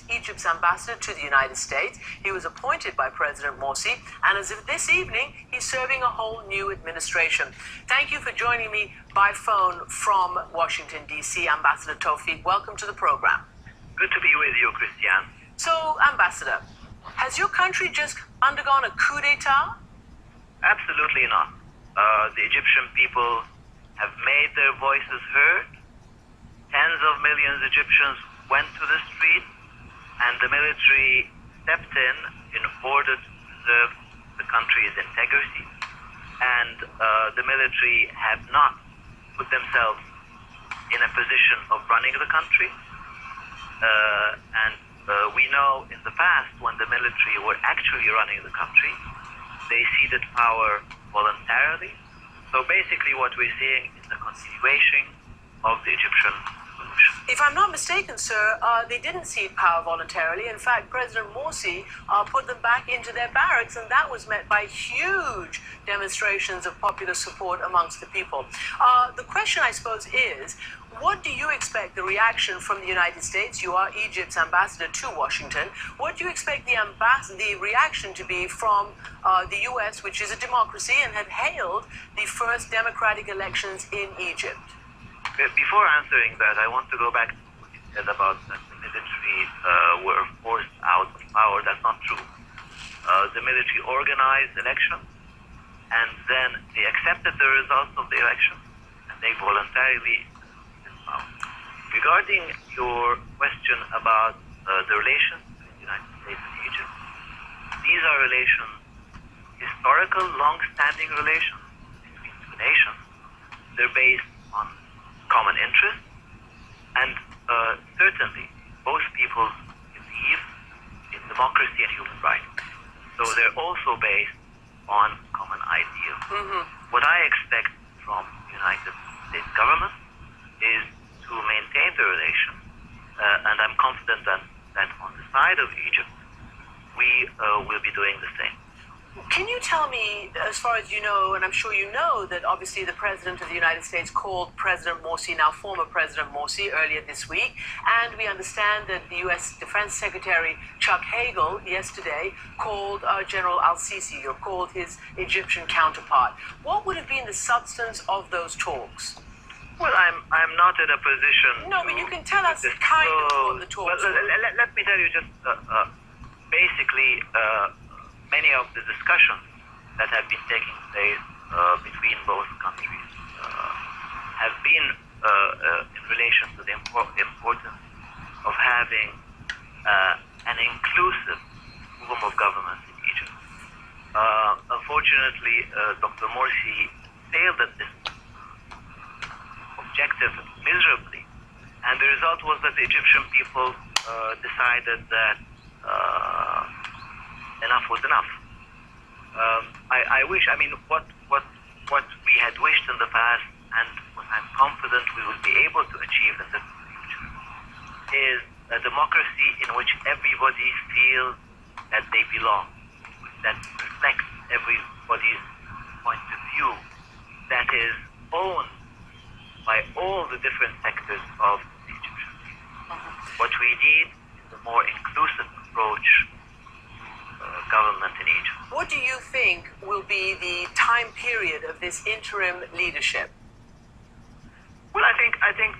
Egypt's ambassador to the United States. He was appointed by President Morsi, and as of this evening, he's serving a whole new administration. Thank you for joining me by phone from Washington, D.C., Ambassador Tawfiq. Welcome to the program. Good to be with you, Christian. So, Ambassador, has your country just undergone a coup d'etat? Absolutely not. The Egyptian people have made their voices heard. Tens of millions of Egyptians went to the street, and the military stepped in order to preserve the country's integrity. And the military have not put themselves in a position of running the country. We know in the past, when the military were actually running the country, they ceded power voluntarily. So basically what we're seeing is the continuation of the Egyptian revolution. If I'm not mistaken, sir, they didn't cede power voluntarily. In fact, President Morsi put them back into their barracks, and that was met by huge demonstrations of popular support amongst the people. The question, I suppose, is, what do you expect the reaction from the United States? You are Egypt's ambassador to Washington. What do you expect the reaction to be from the U.S., which is a democracy and had hailed the first democratic elections in Egypt? Before answering that, I want to go back to what you said about that the military were forced out of power. That's not true. The military organized elections, and then they accepted the results of the election, and they voluntarily ceded power. Regarding your question about the relations between the United States and Egypt, these are relations, historical, long-standing relations between two nations. They're based on common interests, and certainly both people believe in democracy and human rights. So they're also based on common ideals. What I expect from the United States government is to maintain the relations, and I'm confident that on the side of Egypt, we will be doing the same. Can you tell me, as far as you know, and I'm sure you know, that obviously the President of the United States called President Morsi, now former President Morsi, earlier this week, and we understand that the U.S. Defense Secretary Chuck Hagel yesterday called General al-Sisi, or called his Egyptian counterpart. What would have been the substance of those talks? Well, I'm not in a position. No, but you can tell us kind of what the talks were. Let me tell you just basically. Many of the discussions that have been taking place between both countries have been in relation to the importance of having an inclusive form of government in Egypt. Unfortunately, Dr. Morsi failed at this objective miserably, and the result was that the Egyptian people decided that enough was enough. What we had wished in the past, and what I'm confident we will be able to achieve in the future, is a democracy in which everybody feels that they belong, that reflects everybody's point of view, that is owned by all the different sectors of the Egyptian people. What we need is a more inclusive approach government in Egypt. What do you think will be the time period of this interim leadership? Well, I think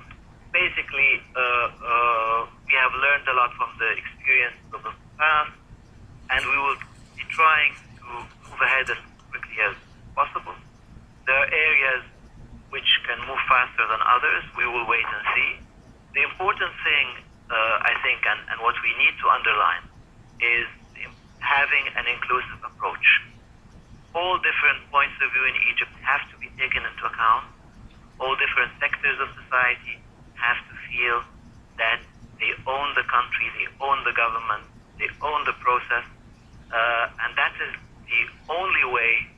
basically we have learned a lot from the experience of the past, and we will be trying to move ahead as quickly as possible. There are areas which can move faster than others. We will wait and see. The important thing, I think, and what we need to underline is having an inclusive approach. All different points of view in Egypt have to be taken into account. All different sectors of society have to feel that they own the country, they own the government, they own the process, and that is the only way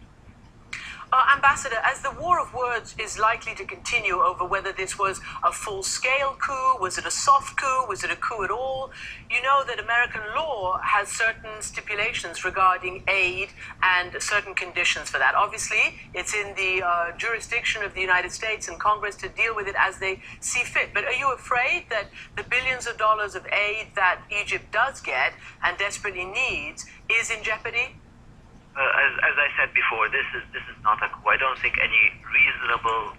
Ambassador, as the war of words is likely to continue over whether this was a full-scale coup, was it a soft coup, was it a coup at all, you know that American law has certain stipulations regarding aid and certain conditions for that. Obviously, it's in the jurisdiction of the United States and Congress to deal with it as they see fit. But are you afraid that the billions of dollars of aid that Egypt does get and desperately needs is in jeopardy? As I said before, this is not a coup. I don't think any reasonable